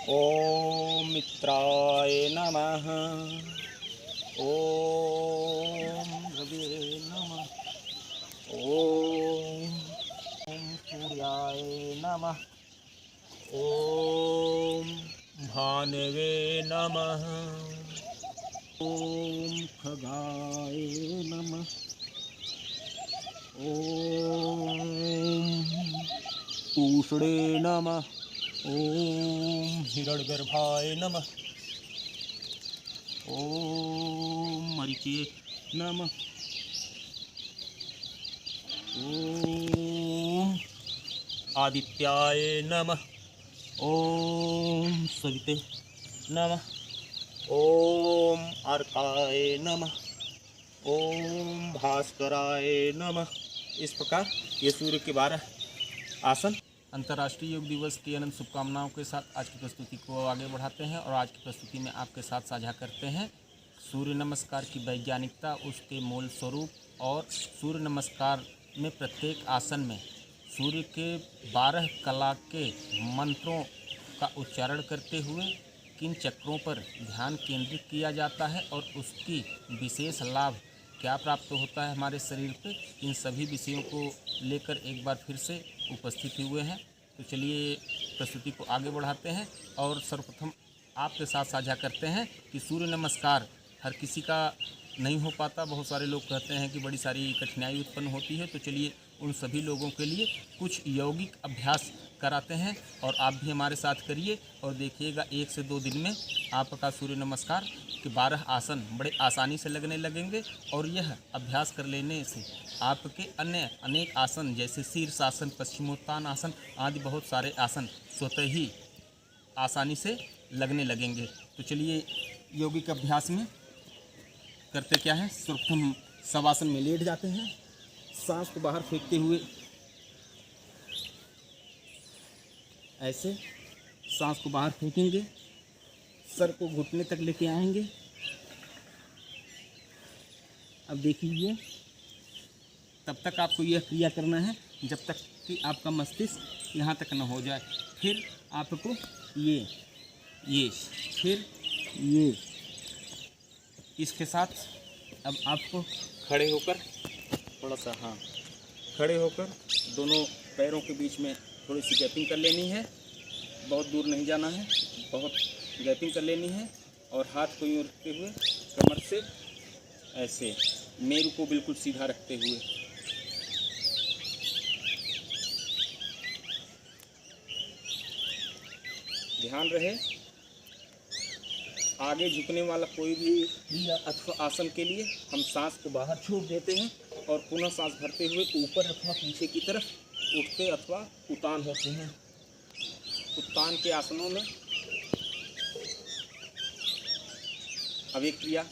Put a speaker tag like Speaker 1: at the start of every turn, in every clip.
Speaker 1: ओम मित्राय नमः। ओम रवि नमः। ओम सूर्याय नमः। ओम भानवे नमः। ओम खगाय नमः। ओम पूषणे नमः। ओम हिरण्यगर्भाय नमः। ओम मरीचे नमः। ओम आदित्याय नमः। ओम सविते नमः। ओम अर्काय नमः। ओम भास्कराय नमः। इस प्रकार ये सूर्य के 12 आसन। अंतर्राष्ट्रीय योग दिवस की अनंत शुभकामनाओं के साथ आज की प्रस्तुति को आगे बढ़ाते हैं और आज की प्रस्तुति में आपके साथ साझा करते हैं सूर्य नमस्कार की वैज्ञानिकता, उसके मूल स्वरूप और सूर्य नमस्कार में प्रत्येक आसन में सूर्य के 12 कला के मंत्रों का उच्चारण करते हुए किन चक्रों पर ध्यान केंद्रित किया जाता है और उसकी विशेष लाभ क्या प्राप्त होता है हमारे शरीर पे, इन सभी विषयों को लेकर एक बार फिर से उपस्थित हुए हैं। तो चलिए प्रस्तुति को आगे बढ़ाते हैं और सर्वप्रथम आपके साथ साझा करते हैं कि सूर्य नमस्कार हर किसी का नहीं हो पाता। बहुत सारे लोग कहते हैं कि बड़ी सारी कठिनाई उत्पन्न होती है। तो चलिए उन सभी लोगों के लिए कुछ यौगिक अभ्यास कराते हैं और आप भी हमारे साथ करिए और देखिएगा 1 से 2 दिन में आपका सूर्य नमस्कार के 12 आसन बड़े आसानी से लगने लगेंगे और यह अभ्यास कर लेने से आपके अन्य अनेक आसन जैसे शीर्षासन, पश्चिमोत्तान आसन आदि बहुत सारे आसन स्वतः ही आसानी से लगने लगेंगे। तो चलिए यौगिक अभ्यास में करते क्या है, सर्वप्रथम शवासन में लेट जाते हैं, सांस को बाहर फेंकते हुए ऐसे सांस को बाहर फेंकेंगे, सर को घुटने तक लेके आएंगे। अब देखिए तब तक आपको यह क्रिया करना है जब तक कि आपका मस्तिष्क यहाँ तक न हो जाए। फिर आपको ये फिर ये इसके साथ अब आपको खड़े होकर थोड़ा सा खड़े होकर दोनों पैरों के बीच में थोड़ी सी गैपिंग कर लेनी है। बहुत दूर नहीं जाना है, बहुत गैपिंग कर लेनी है और हाथ को यूँ रखते हुए कमर से ऐसे मेरू को बिल्कुल सीधा रखते हुए ध्यान रहे आगे झुकने वाला कोई भी क्रिया अथवा आसन के लिए हम सांस को बाहर छोड़ देते हैं और पुनः सांस भरते हुए ऊपर अथवा पीछे की तरफ उठते अथवा उतान होते हैं। उत्तान के आसनों में अब एक क्रिया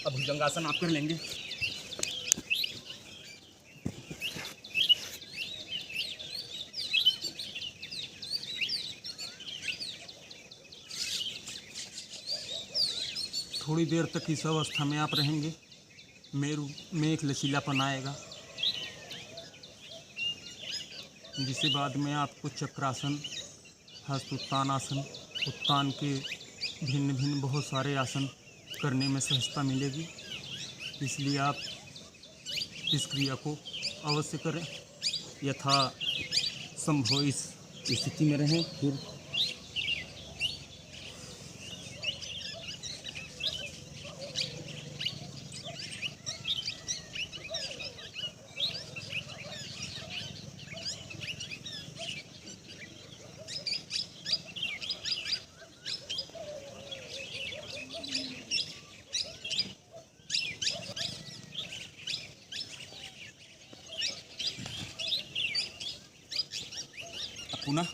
Speaker 1: अब भुजंगासन आप कर लेंगे। थोड़ी देर तक इस अवस्था में आप रहेंगे, मेरू में एक लचीलापन आएगा, जिसके बाद में आपको चक्रासन, हस्त उत्तान आसन, उत्तान के भिन्न भिन्न बहुत सारे आसन करने में सहजता मिलेगी। इसलिए आप इस क्रिया को अवश्य करें, यथा संभव इस स्थिति में रहें। फिर पुनः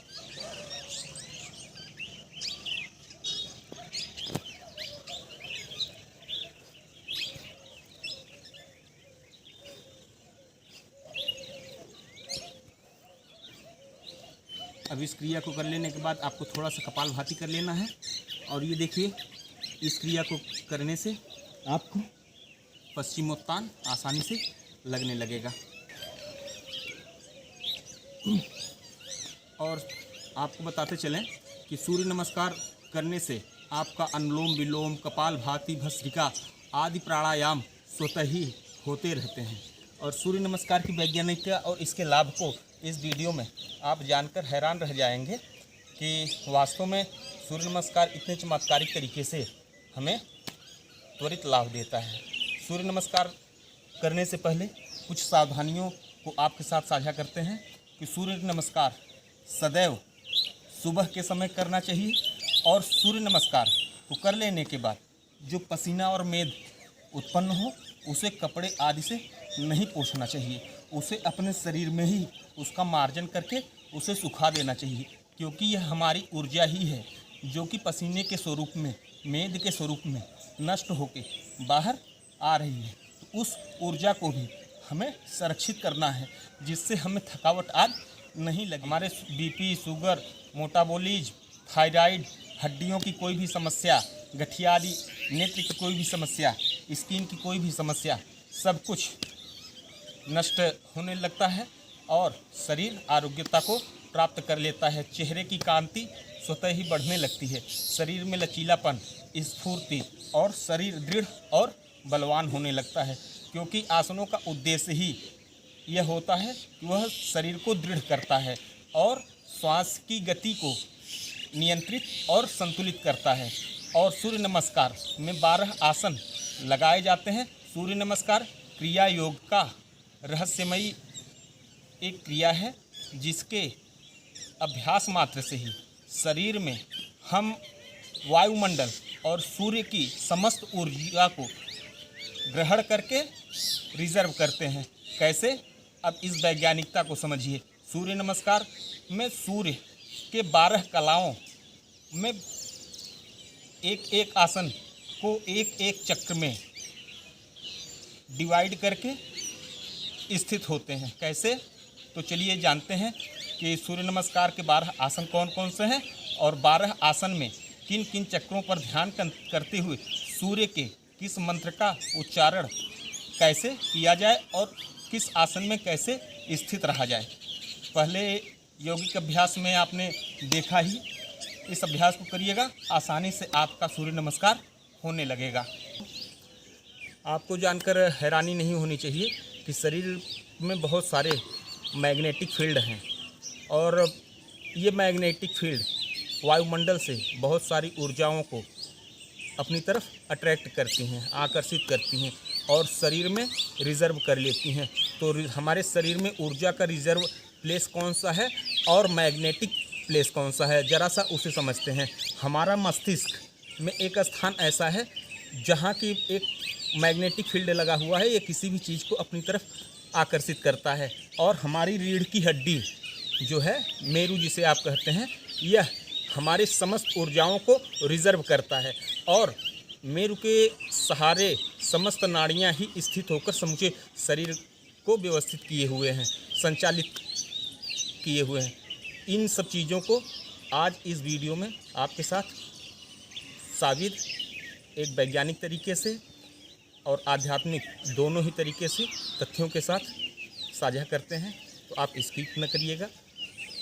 Speaker 1: अब इस क्रिया को कर लेने के बाद आपको थोड़ा सा कपालभाति कर लेना है। और ये देखिए, इस क्रिया को करने से आपको पश्चिमोत्तान आसानी से लगने लगेगा। और आपको बताते चलें कि सूर्य नमस्कार करने से आपका अनुलोम विलोम, कपालभाति, भस्त्रिका आदि प्राणायाम स्वतः ही होते रहते हैं। और सूर्य नमस्कार की वैज्ञानिकता और इसके लाभ को इस वीडियो में आप जानकर हैरान रह जाएंगे कि वास्तव में सूर्य नमस्कार इतने चमत्कारिक तरीके से हमें त्वरित लाभ देता है। सूर्य नमस्कार करने से पहले कुछ सावधानियों को आपके साथ साझा करते हैं कि सूर्य नमस्कार सदैव सुबह के समय करना चाहिए। और सूर्य नमस्कार को कर लेने के बाद जो पसीना और मेद उत्पन्न हो उसे कपड़े आदि से नहीं पोंछना चाहिए। उसे अपने शरीर में ही उसका मार्जन करके उसे सुखा देना चाहिए, क्योंकि यह हमारी ऊर्जा ही है जो कि पसीने के स्वरूप में, मेद के स्वरूप में नष्ट होकर बाहर आ रही है। तो उस ऊर्जा को भी हमें संरक्षित करना है, जिससे हमें थकावट आदि नहीं लगे। हमारे बीपी, शुगर, मोटाबॉलिज, थायराइड, हड्डियों की कोई भी समस्या, गठिया आदि, नेत्र की कोई भी समस्या, स्किन की कोई भी समस्या, सब कुछ नष्ट होने लगता है और शरीर आरोग्यता को प्राप्त कर लेता है। चेहरे की कांति स्वतः ही बढ़ने लगती है, शरीर में लचीलापन, स्फूर्ति और शरीर दृढ़ और बलवान होने लगता है। क्योंकि आसनों का उद्देश्य ही यह होता है कि वह शरीर को दृढ़ करता है और श्वास की गति को नियंत्रित और संतुलित करता है। और सूर्य नमस्कार में 12 आसन लगाए जाते हैं। सूर्य नमस्कार क्रिया योग का रहस्यमयी एक क्रिया है, जिसके अभ्यास मात्र से ही शरीर में हम वायुमंडल और सूर्य की समस्त ऊर्जा को ग्रहण करके रिजर्व करते हैं। कैसे? अब इस वैज्ञानिकता को समझिए। सूर्य नमस्कार में सूर्य के 12 कलाओं में एक एक आसन को एक एक चक्र में डिवाइड करके स्थित होते हैं। कैसे? तो चलिए जानते हैं कि सूर्य नमस्कार के 12 आसन कौन कौन से हैं और 12 आसन में किन किन चक्रों पर ध्यान करते हुए सूर्य के किस मंत्र का उच्चारण कैसे किया जाए और किस आसन में कैसे स्थित रहा जाए। पहले यौगिक अभ्यास में आपने देखा ही, इस अभ्यास को करिएगा, आसानी से आपका सूर्य नमस्कार होने लगेगा। आपको जानकर हैरानी नहीं होनी चाहिए कि शरीर में बहुत सारे मैग्नेटिक फील्ड हैं और ये मैग्नेटिक फील्ड वायुमंडल से बहुत सारी ऊर्जाओं को अपनी तरफ अट्रैक्ट करती हैं, आकर्षित करती हैं और शरीर में रिजर्व कर लेती हैं। तो हमारे शरीर में ऊर्जा का रिजर्व प्लेस कौन सा है और मैग्नेटिक प्लेस कौन सा है, ज़रा सा उसे समझते हैं। हमारा मस्तिष्क में एक स्थान ऐसा है जहाँ की एक मैग्नेटिक फील्ड लगा हुआ है, ये किसी भी चीज़ को अपनी तरफ आकर्षित करता है। और हमारी रीढ़ की हड्डी जो है, मेरू जिसे आप कहते हैं, यह हमारे समस्त ऊर्जाओं को रिजर्व करता है और मेरू के सहारे समस्त नाड़ियाँ ही स्थित होकर समूचे शरीर को व्यवस्थित किए हुए हैं, संचालित किए हुए हैं। इन सब चीज़ों को आज इस वीडियो में आपके साथ साबित एक वैज्ञानिक तरीके से और आध्यात्मिक दोनों ही तरीके से तथ्यों के साथ साझा करते हैं। तो आप स्किप न करिएगा,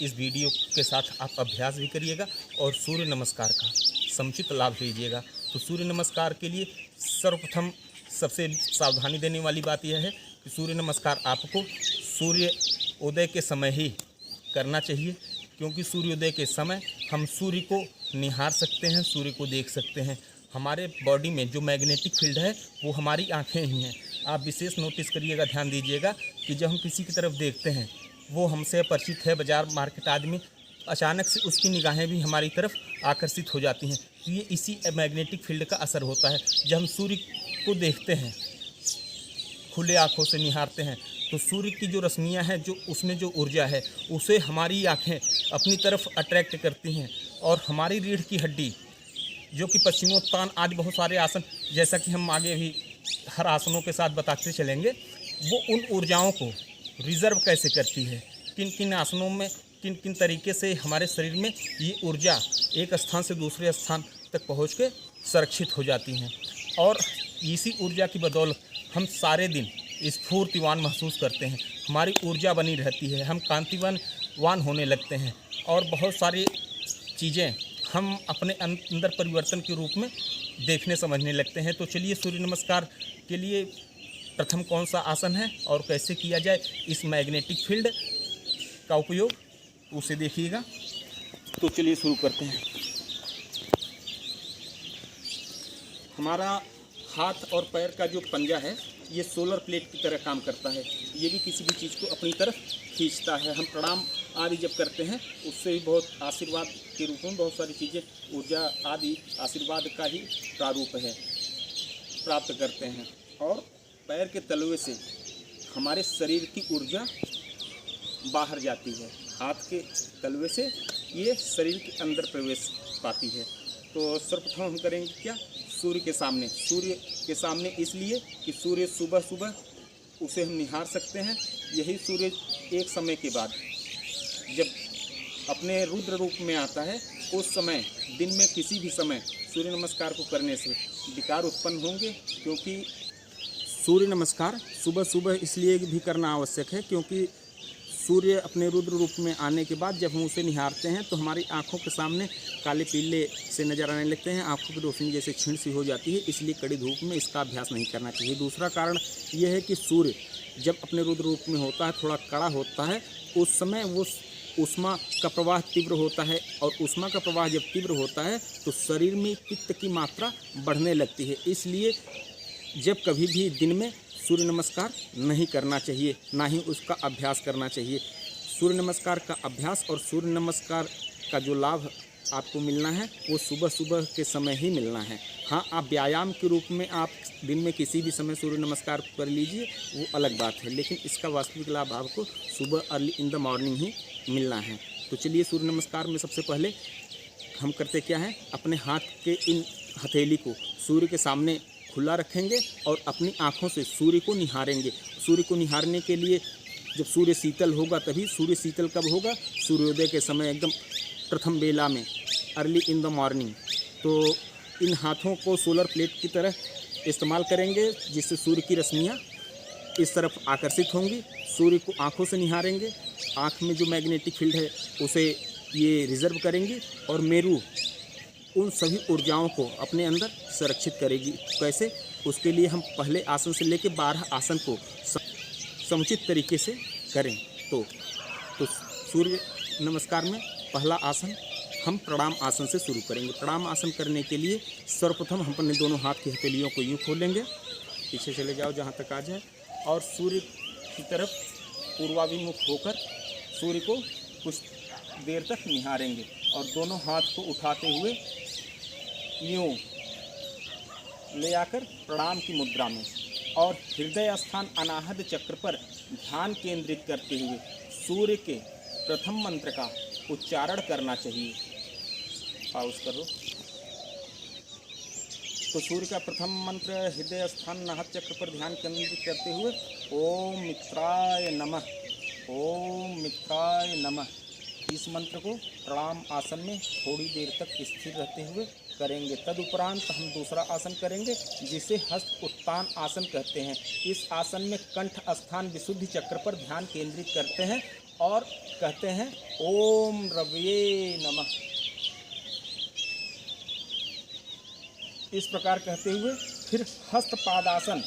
Speaker 1: इस वीडियो के साथ आप अभ्यास भी करिएगा और सूर्य नमस्कार का समुचित लाभ लीजिएगा। तो सूर्य नमस्कार के लिए सर्वप्रथम सबसे सावधानी देने वाली बात यह है कि सूर्य नमस्कार आपको सूर्य उदय के समय ही करना चाहिए, क्योंकि सूर्योदय के समय हम सूर्य को निहार सकते हैं, सूर्य को देख सकते हैं। हमारे बॉडी में जो मैग्नेटिक फील्ड है वो हमारी आँखें ही हैं। आप विशेष नोटिस करिएगा, ध्यान दीजिएगा कि जब हम किसी की तरफ देखते हैं, वो हमसे परिचित है, बाज़ार मार्केट आदमी, अचानक से उसकी निगाहें भी हमारी तरफ आकर्षित हो जाती हैं। तो ये इसी मैग्नेटिक फील्ड का असर होता है। जब हम सूर्य को देखते हैं, खुले आँखों से निहारते हैं, तो सूर्य की जो रश्मियाँ हैं, जो उसमें जो ऊर्जा है, उसे हमारी आँखें अपनी तरफ अट्रैक्ट करती हैं और हमारी रीढ़ की हड्डी जो कि पश्चिमोत्तान आदि बहुत सारे आसन, जैसा कि हम आगे भी हर आसनों के साथ बताते चलेंगे, वो उन ऊर्जाओं को रिजर्व कैसे करती है, किन किन आसनों में किन किन तरीके से हमारे शरीर में ये ऊर्जा एक स्थान से दूसरे स्थान तक पहुँच के संरक्षित हो जाती हैं। और इसी ऊर्जा की बदौलत हम सारे दिन स्फूर्तिवान महसूस करते हैं, हमारी ऊर्जा बनी रहती है, हम कांतिवान होने लगते हैं और बहुत सारी चीज़ें हम अपने अंदर परिवर्तन के रूप में देखने समझने लगते हैं। तो चलिए सूर्य नमस्कार के लिए प्रथम कौन सा आसन है और कैसे किया जाए इस मैग्नेटिक फील्ड का उपयोग, उसे देखिएगा। तो चलिए शुरू करते हैं। हमारा हाथ और पैर का जो पंजा है ये सोलर प्लेट की तरह काम करता है, ये भी किसी भी चीज़ को अपनी तरफ खींचता है। हम प्रणाम आदि जब करते हैं उससे भी बहुत आशीर्वाद के रूप में बहुत सारी चीज़ें, ऊर्जा आदि आशीर्वाद का ही प्रारूप है, प्राप्त करते हैं। और पैर के तलवे से हमारे शरीर की ऊर्जा बाहर जाती है, हाथ के तलवे से ये शरीर के अंदर प्रवेश पाती है। तो सर्वप्रथम हम करेंगे क्या, सूर्य के सामने इसलिए कि सूर्य सुबह सुबह उसे हम निहार सकते हैं। यही सूर्य एक समय के बाद जब अपने रुद्र रूप में आता है उस समय दिन में किसी भी समय सूर्य नमस्कार को करने से विकार उत्पन्न होंगे, क्योंकि सूर्य नमस्कार सुबह सुबह इसलिए भी करना आवश्यक है क्योंकि सूर्य अपने रुद्र रूप में आने के बाद जब हम उसे निहारते हैं तो हमारी आंखों के सामने काले पीले से नज़र आने लगते हैं, आंखों की रोशनी जैसे क्षीण सी हो जाती है, इसलिए कड़ी धूप में इसका अभ्यास नहीं करना चाहिए। दूसरा कारण यह है कि सूर्य जब अपने रुद्र रूप में होता है, थोड़ा कड़ा होता है, उस समय वो ऊष्मा का प्रवाह तीव्र होता है और ऊष्मा का प्रवाह जब तीव्र होता है तो शरीर में पित्त की मात्रा बढ़ने लगती है। इसलिए जब कभी भी दिन में सूर्य नमस्कार नहीं करना चाहिए, ना ही उसका अभ्यास करना चाहिए। सूर्य नमस्कार का अभ्यास और सूर्य नमस्कार का जो लाभ आपको मिलना है वो सुबह सुबह के समय ही मिलना है। हाँ, आप व्यायाम के रूप में आप दिन में किसी भी समय सूर्य नमस्कार कर लीजिए, वो अलग बात है, लेकिन इसका वास्तविक लाभ आपको सुबह अर्ली इन द मॉर्निंग ही मिलना है। तो चलिए सूर्य नमस्कार में सबसे पहले हम करते क्या है, अपने हाथ के इन हथेली को सूर्य के सामने खुला रखेंगे और अपनी आँखों से सूर्य को निहारेंगे। सूर्य को निहारने के लिए जब सूर्य शीतल होगा तभी, सूर्य शीतल कब होगा, सूर्योदय के समय, एकदम प्रथम बेला में, अर्ली इन द मॉर्निंग। तो इन हाथों को सोलर प्लेट की तरह इस्तेमाल करेंगे जिससे सूर्य की रश्मियाँ इस तरफ आकर्षित होंगी। सूर्य को आँखों से निहारेंगे, आँख में जो मैग्नेटिक फील्ड है उसे ये रिजर्व करेंगी और मेरू उन सभी ऊर्जाओं को अपने अंदर संरक्षित करेगी। कैसे, उसके लिए हम पहले आसन से लेकर 12 आसन को समुचित तरीके से करें। तो सूर्य नमस्कार में पहला आसन हम प्रणाम आसन से शुरू करेंगे। प्रणाम आसन करने के लिए सर्वप्रथम हम अपने दोनों हाथ की हथेलियों को यूँ खोलेंगे, पीछे चले जाओ जहाँ तक आ जाए, और सूर्य की तरफ पूर्वाभिमुख होकर सूर्य को कुछ देर तक निहारेंगे और दोनों हाथ को उठाते हुए यूँ ले आकर प्रणाम की मुद्रा में और हृदय स्थान अनाहत चक्र पर ध्यान केंद्रित करते हुए सूर्य के प्रथम मंत्र का उच्चारण करना चाहिए। पाउज करो। तो सूर्य का प्रथम मंत्र हृदय स्थान अनाहत चक्र पर ध्यान केंद्रित करते हुए ओम मित्राय नमः, ओम मित्राय नमः, इस मंत्र को प्रणाम आसन में थोड़ी देर तक स्थिर रहते हुए करेंगे। तदुपरांत हम दूसरा आसन करेंगे जिसे हस्त उत्तान आसन कहते हैं। इस आसन में कंठ स्थान विशुद्धि चक्र पर ध्यान केंद्रित करते हैं और कहते हैं ओम रवये नमः। इस प्रकार कहते हुए फिर हस्त पादासन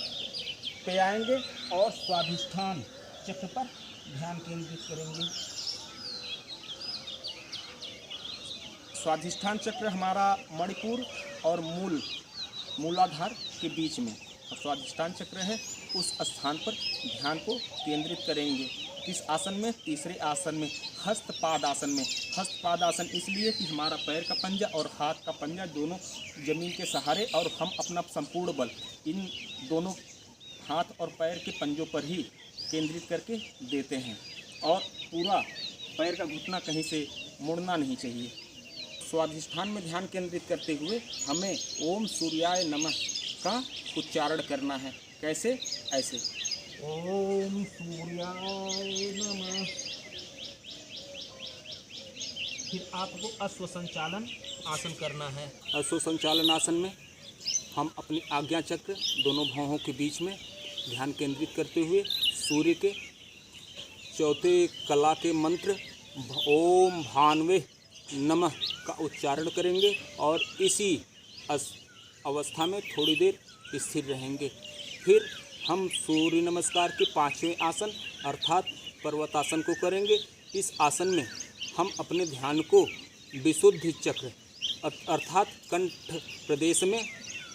Speaker 1: पे आएंगे और स्वाधिष्ठान चक्र पर ध्यान केंद्रित करेंगे। स्वाधिष्ठान चक्र हमारा मणिपुर और मूलाधार के बीच में स्वाधिष्ठान चक्र है, उस स्थान पर ध्यान को केंद्रित करेंगे। किस आसन में? तीसरे आसन में, हस्तपाद आसन में। हस्तपाद आसन इसलिए कि हमारा पैर का पंजा और हाथ का पंजा दोनों जमीन के सहारे और हम अपना संपूर्ण बल इन दोनों हाथ और पैर के पंजों पर ही केंद्रित करके देते हैं और पूरा पैर का घुटना कहीं से मुड़ना नहीं चाहिए। स्वाधिष्ठान में ध्यान केंद्रित करते हुए हमें ओम सूर्याय नमः का उच्चारण करना है। कैसे? ऐसे ओम सूर्याय नमः, फिर आपको अश्व संचालन आसन करना है।
Speaker 2: अश्व संचालन आसन में हम अपनी आज्ञा चक्र दोनों भौहों के बीच में ध्यान केंद्रित करते हुए सूर्य के चौथे कला के मंत्र ओम भानवे नमः का उच्चारण करेंगे और इसी अवस्था में थोड़ी देर स्थिर रहेंगे। फिर हम सूर्य नमस्कार के 5वें आसन अर्थात पर्वतासन को करेंगे। इस आसन में हम अपने ध्यान को विशुद्धि चक्र अर्थात कंठ प्रदेश में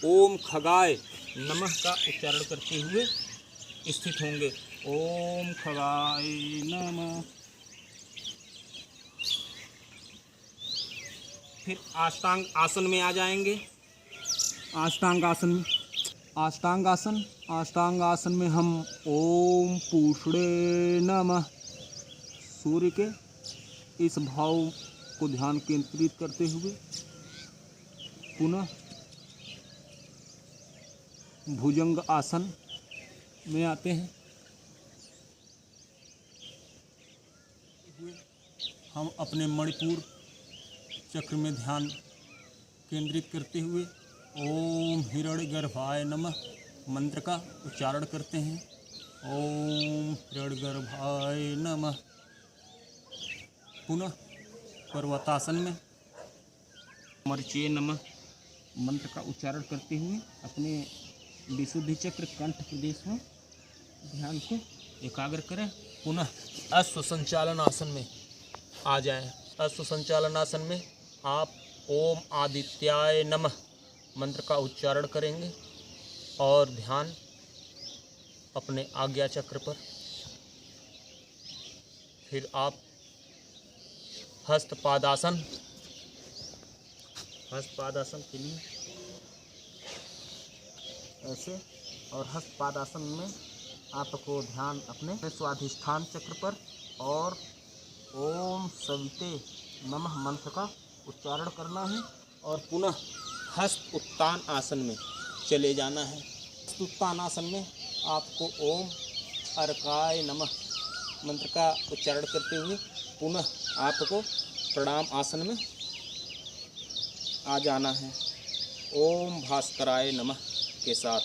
Speaker 2: ओम खगाय
Speaker 1: नमः का उच्चारण करते हुए स्थित होंगे।
Speaker 2: ओम खगाय नमः।
Speaker 1: फिर अष्टांग आसन में आ जाएंगे।
Speaker 2: अष्टांग आसन में हम ओम पूषणे नमः सूर्य के इस भाव को ध्यान केंद्रित करते हुए पुनः भुजंग आसन में आते हैं। हम अपने मणिपुर चक्र में ध्यान केंद्रित करते हुए ओम हिरण्यगर्भाय नमः मंत्र का उच्चारण करते हैं। ओम हिरण्यगर्भाय नमः। पुनः पर्वतासन में
Speaker 1: मरीचि नमः
Speaker 2: मंत्र का उच्चारण करते हुए अपने विशुद्धि चक्र कंठ प्रदेश में ध्यान को एकाग्र करें।
Speaker 1: पुनः अश्व संचालन आसन में आ जाएं। अश्व संचालन आसन में आप ओम आदित्याय नमः मंत्र का उच्चारण करेंगे और ध्यान अपने आज्ञा चक्र पर। फिर आप हस्तपादासन के लिए ऐसे और हस्तपादासन में आपको ध्यान अपने स्वाधिष्ठान चक्र पर और ओम सविते नमः मंत्र का उच्चारण करना है और पुनः हस्त उत्तान आसन में चले जाना है। हस्त उत्तान आसन में आपको ओम अर्काय नमः मंत्र का उच्चारण करते हुए पुनः आपको प्रणाम आसन में आ जाना है ओम भास्कराय नमः के साथ।